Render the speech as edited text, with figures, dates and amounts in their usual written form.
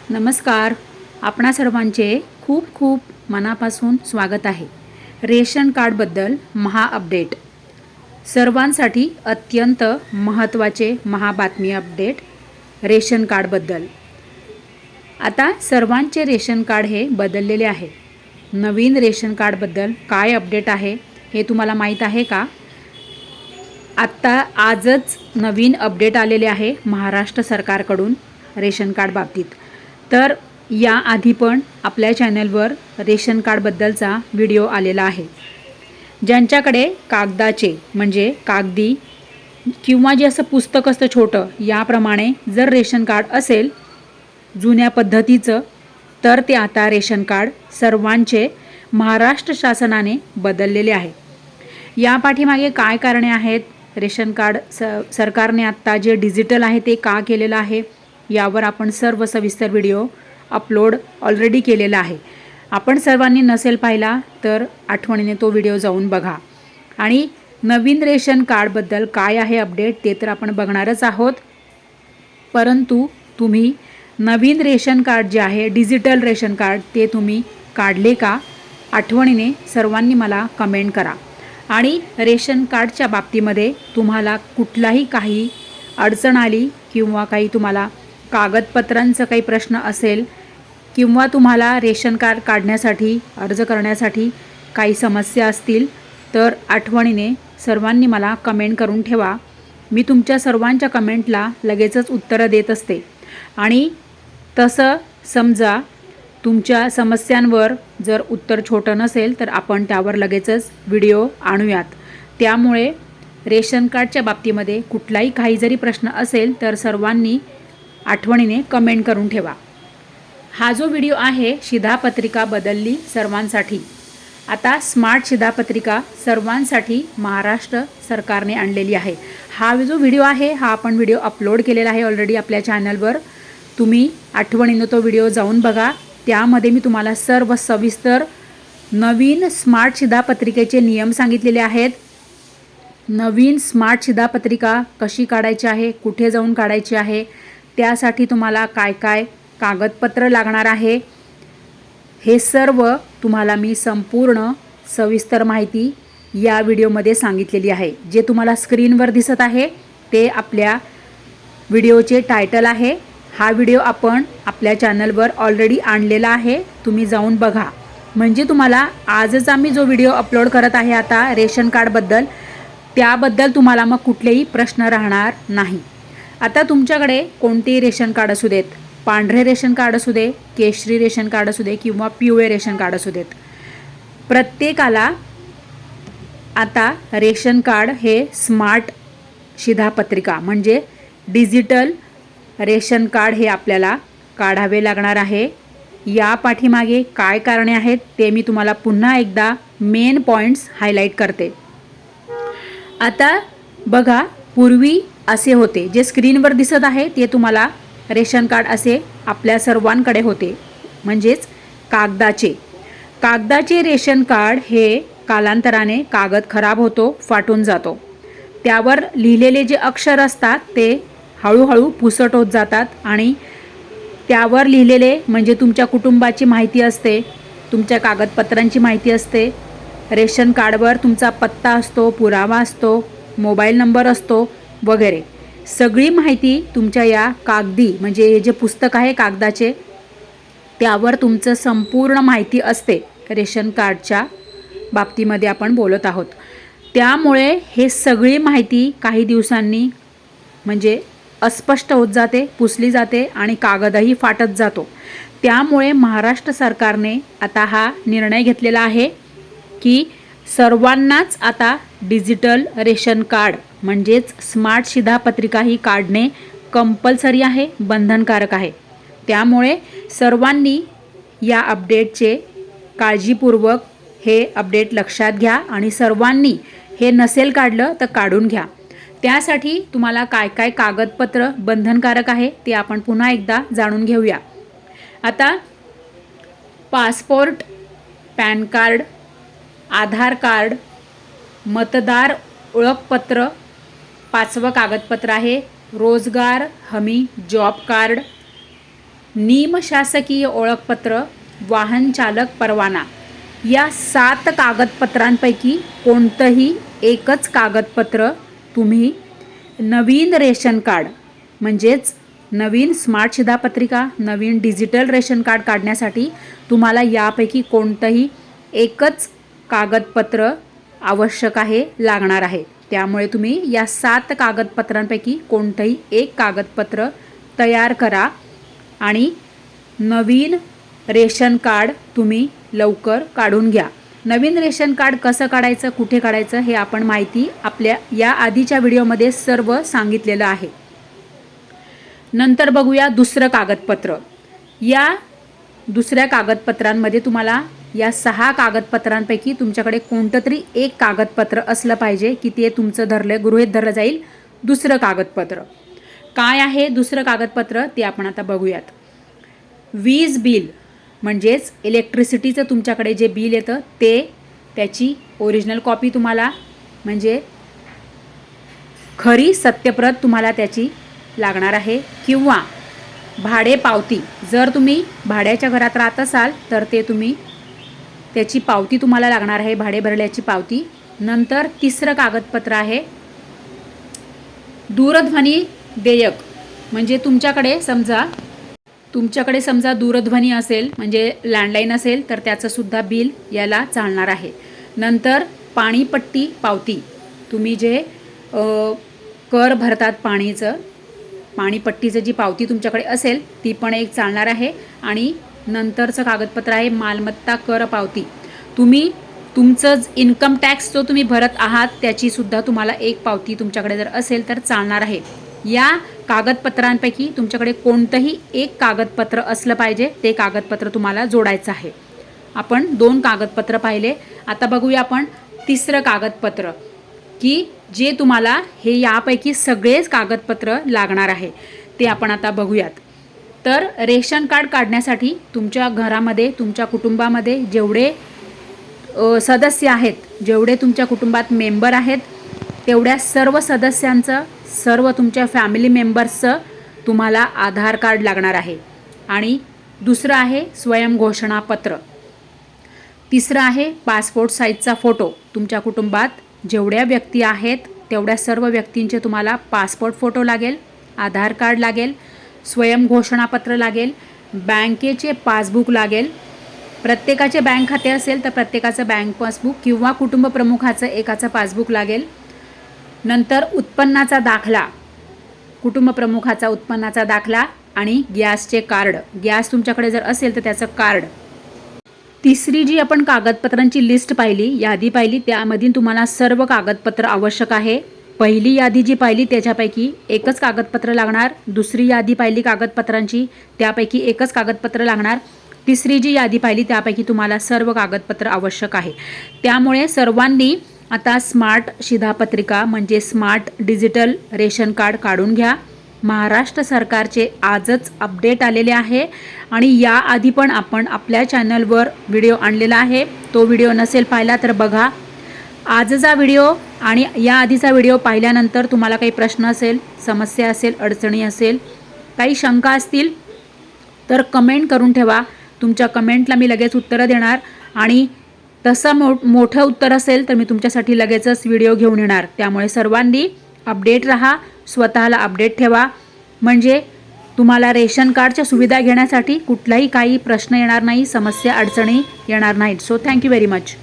नमस्कार. आपणा सर्वांचे खूप खूप मनापासून स्वागत आहे. रेशन कार्डबद्दल महा अपडेट. सर्वांसाठी अत्यंत महत्त्वाचे बातमी अपडेट रेशन कार्डबद्दल. आता सर्वांचे रेशन कार्ड हे बदललेले आहे. नवीन रेशन कार्डबद्दल काय अपडेट आहे हे तुम्हाला माहीत आहे का? आजच नवीन अपडेट आलेले आहे महाराष्ट्र सरकारकडून रेशन कार्ड बाबतीत. तर याआधी पण आपल्या चॅनलवर रेशन कार्डबद्दलचा व्हिडिओ आलेला आहे. ज्यांच्याकडे कागदाचे म्हणजे कागदी किंवा जे असं पुस्तक असतं छोटं याप्रमाणे जर रेशन कार्ड असेल जुन्या पद्धतीचं, तर ते आता रेशन कार्ड सर्वांचे महाराष्ट्र शासनाने बदललेले आहे. या पाठीमागे काय कारणे आहेत? रेशन कार्ड सरकारने आत्ता जे डिजिटल आहे ते का केलेलं आहे यावर आपण सर्व सविस्तर व्हिडिओ अपलोड ऑलरेडी केलेला आहे. आपण सर्वांनी नसेल पाहिला तर आठवणीने तो व्हिडिओ जाऊन बघा. आणि नवीन रेशन कार्डबद्दल काय आहे अपडेट ते तर आपण बघणारच आहोत. परंतु तुम्ही नवीन रेशन कार्ड जे आहे डिजिटल रेशन कार्ड ते तुम्ही काढले का? आठवणीने सर्वांनी मला कमेंट करा. आणि रेशन कार्डच्या बाबतीमध्ये तुम्हाला कुठलाही काही अडचण आली किंवा काही तुम्हाला कागदपत्रांचा काही प्रश्न असेल किंवा तुम्हाला रेशन कार्ड काढण्यासाठी अर्ज करण्यासाठी काही समस्या असतील तर आठवणीने सर्वांनी मला कमेंट करून ठेवा. मी तुमच्या सर्वांच्या कमेंटला लगेचच उत्तरं देत असते. आणि तसं समजा तुमच्या समस्यांवर जर उत्तर छोटं नसेल तर आपण त्यावर लगेचच व्हिडिओ आणूयात. त्यामुळे रेशन कार्डच्या बाबतीमध्ये कुठलाही काही जरी प्रश्न असेल तर सर्वांनी आठवणीने कमेंट करून ठेवा. हा जो व्हिडिओ आहे शिधापत्रिका बदलली सर्वांसाठी. आता स्मार्ट शिधापत्रिका सर्वांसाठी महाराष्ट्र सरकारने आणलेली आहे. हा जो व्हिडिओ आहे हा आपण व्हिडिओ अपलोड केलेला आहे ऑलरेडी आपल्या चॅनलवर. तुम्ही आठवणीनं तो व्हिडिओ जाऊन बघा. त्यामध्ये मी तुम्हाला सर्व सविस्तर नवीन स्मार्ट शिधापत्रिकेचे नियम सांगितलेले आहेत. नवीन स्मार्ट शिधापत्रिका कशी काढायची आहे, कुठे जाऊन काढायची आहे, त्यासाठी तुम्हाला काय काय कागदपत्र लागणार आहे, हे सर्व तुम्हाला मी संपूर्ण सविस्तर माहिती या व्हिडिओमध्ये सांगितलेली आहे. जे तुम्हाला स्क्रीनवर दिसत आहे ते आपल्या व्हिडिओचे टायटल आहे. हा व्हिडिओ आपण आपल्या चॅनलवर ऑलरेडी आणलेला आहे. तुम्ही जाऊन बघा. म्हणजे तुम्हाला आजच आम्ही जो व्हिडिओ अपलोड करत आहे आता रेशन कार्डबद्दल, त्याबद्दल तुम्हाला मग कुठलेही प्रश्न राहणार नाही. आता तुमच्याकडे कोणतेही रेशन कार्ड असू देत, पांढरे रेशन कार्ड असू दे, केशरी रेशन कार्ड असू दे किंवा पिवळे रेशन कार्ड असू देत, प्रत्येकाला आता रेशन कार्ड हे स्मार्ट शिधापत्रिका म्हणजे डिजिटल रेशन कार्ड हे आपल्याला काढावे लागणार आहे. या पाठीमागे काय कारणे आहेत ते मी तुम्हाला पुन्हा एकदा मेन पॉईंट्स हायलाईट करते. आता बघा, पूर्वी असे होते, जे स्क्रीनवर दिसत आहे ते तुम्हाला रेशन कार्ड असे आपल्या सर्वांकडे होते, म्हणजेच कागदाचे रेशन कार्ड हे कालांतराने कागद खराब होतो, फाटून जातो. त्यावर लिहिलेले जे अक्षर असतात ते हळूहळू पुसट होत जातात आणि त्यावर लिहिलेले म्हणजे तुमच्या कुटुंबाची माहिती असते, तुमच्या कागदपत्रांची माहिती असते. रेशन कार्डवर तुमचा पत्ता असतो, पुरावा असतो, मोबाईल नंबर असतो वगैरे सगळी माहिती तुमच्या या कागदी म्हणजे हे जे पुस्तक आहे कागदाचे त्यावर तुमचं संपूर्ण माहिती असते. रेशन कार्डच्या बाबतीमध्ये आपण बोलत आहोत. त्यामुळे हे सगळी माहिती काही दिवसांनी म्हणजे अस्पष्ट होत जाते, पुसली जाते आणि कागदही फाटत जातो. त्यामुळे महाराष्ट्र सरकारने आता हा निर्णय घेतलेला आहे की सर्वांनाच आता डिजिटल रेशन कार्ड म्हणजेच स्मार्ट शिधापत्रिका ही काढणे कंपल्सरी आहे, बंधनकारक आहे. त्यामुळे सर्वांनी या अपडेटचे काळजीपूर्वक हे अपडेट लक्षात घ्या आणि सर्वांनी हे नसेल काढलं तर काढून घ्या. त्यासाठी तुम्हाला काय काय कागदपत्र बंधनकारक आहे ते आपण पुन्हा एकदा जाणून घेऊया. आता पासपोर्ट, पॅन कार्ड, आधार कार्ड, मतदार ओळखपत्र, 5वं कागदपत्र आहे रोजगार हमी जॉब कार्ड, निमशासकीय ओळखपत्र, वाहन चालक परवाना या 7 कागदपत्रांपैकी कोणतंही एकच कागदपत्र तुम्ही नवीन रेशन कार्ड म्हणजेच नवीन स्मार्ट शिधापत्रिका, नवीन डिजिटल रेशन कार्ड काढण्यासाठी तुम्हाला यापैकी कोणतंही एकच कागदपत्र आवश्यक आहे, लागणार आहे. त्यामुळे तुम्ही या 7 कागदपत्रांपैकी कोणतंही एक कागदपत्र तयार करा आणि नवीन रेशन कार्ड तुम्ही लवकर काढून घ्या. नवीन रेशन कार्ड कसं काढायचं, कुठे काढायचं हे आपण माहिती आपल्या या आधीच्या व्हिडिओमध्ये सर्व सांगितलेलं आहे. नंतर बघूया दुसरं कागदपत्र. या दुसऱ्या कागदपत्रांमध्ये तुम्हाला या 6 कागदपत्रांपैकी तुमच्याकडे कोणतं तरी एक कागदपत्र असलं पाहिजे की ते तुमचं गृहीत धरलं जाईल. दुसरं कागदपत्र काय आहे? दुसरं कागदपत्र ते आपण आता बघूयात. वीज बिल म्हणजेच इलेक्ट्रिसिटीचं तुमच्याकडे जे बिल येतं त्याची ओरिजिनल कॉपी तुम्हाला, म्हणजे खरी सत्यप्रत तुम्हाला त्याची लागणार आहे. किंवा भाडे पावती, जर तुम्ही भाड्याच्या घरात राहत असाल तर त्याची पावती तुम्हाला लागणार आहे, भाडे भरल्याची पावती. नंतर तिसरं कागदपत्र आहे दूरध्वनी देयक, म्हणजे तुमच्याकडे समजा दूरध्वनी असेल, म्हणजे लँडलाईन असेल तर त्याचं सुद्धा बिल याला चालणार आहे. नंतर पाणीपट्टी पावती, तुम्ही जे कर भरतात पाणीपट्टीचं जी पावती तुमच्याकडे असेल ती पण एक चालणार आहे. आणि नंतरचं कागदपत्र आहे मालमत्ता कर पावती, तुम्ही तुमचं इन्कम टॅक्स जो तुम्ही भरत आहात त्याची सुद्धा तुम्हाला एक पावती तुमच्याकडे जर असेल तर चालणार आहे. या कागदपत्रांपैकी तुमच्याकडे कोणतंही एक कागदपत्र असलं पाहिजे, ते कागदपत्र तुम्हाला जोडायचं आहे. आपण 2 कागदपत्र पाहिले. आता बघूया आपण तिसरं कागदपत्र की जे तुम्हाला हे यापैकी सगळेच कागदपत्र लागणार आहे, ते आपण आता बघूयात. तर रेशन कार्ड काढण्यासाठी तुमच्या घरामध्ये, तुमच्या कुटुंबामध्ये जेवढे सदस्य आहेत, जेवढे तुमच्या कुटुंबात मेंबर आहेत, तेवढ्या सर्व सदस्यांचं, सर्व तुमच्या फॅमिली मेंबर्सचं तुम्हाला आधार कार्ड लागणार आहे. आणि दुसरं आहे स्वयंघोषणापत्र. तिसरं आहे पासपोर्ट साईजचा फोटो. तुमच्या कुटुंबात जेवढ्या व्यक्ती आहेत तेवढ्या सर्व व्यक्तींचे तुम्हाला पासपोर्ट फोटो लागेल, आधार कार्ड लागेल, स्वयंघोषणापत्र लागेल, बँकेचे पासबुक लागेल. प्रत्येकाचे बँक खाते असेल तर प्रत्येकाचं बँक पासबुक किंवा कुटुंब प्रमुखाचं एकाचं पासबुक लागेल. नंतर उत्पन्नाचा दाखला, कुटुंब प्रमुखाचा उत्पन्नाचा दाखला आणि गॅसचे कार्ड, गॅस तुमच्याकडे जर असेल तर त्याचं कार्ड. तिसरी जी आपण कागदपत्रांची लिस्ट पाहिली, यादी पाहिली, त्यामधील तुम्हाला सर्व कागदपत्र आवश्यक आहे. पहिली यादी जी पाहिली त्याच्यापैकी एकच कागदपत्र लागणार. दुसरी यादी पाहिली कागदपत्रांची, त्यापैकी एकच कागदपत्र लागणार. तिसरी जी यादी पाहिली त्यापैकी तुम्हाला सर्व कागदपत्र आवश्यक आहे. त्यामुळे सर्वांनी आता स्मार्ट शिधापत्रिका म्हणजे स्मार्ट डिजिटल रेशन कार्ड काढून घ्या. महाराष्ट्र सरकारचे आजच अपडेट आलेले आहे आणि याआधी पण आपण आपल्या चॅनलवर व्हिडिओ आणलेला आहे. तो व्हिडिओ नसेल पाहिला तर बघा. आजचा व्हिडिओ आणि याआधीचा व्हिडिओ पाहिल्यानंतर तुम्हाला काही प्रश्न असेल, समस्या असेल, अडचणी असेल, काही शंका असतील तर कमेंट करून ठेवा. तुमच्या कमेंटला मी लगेच उत्तरं देणार आणि तसं मोठं उत्तर असेल तर मी तुमच्यासाठी लगेचच व्हिडिओ घेऊन येणार. त्यामुळे सर्वांनी अपडेट राहा, स्वतःला अपडेट ठेवा, म्हणजे तुम्हाला रेशन कार्डच्या सुविधा घेण्यासाठी कुठलाही काही प्रश्न येणार नाही, समस्या अडचणी येणार नाहीत. So thank you very much.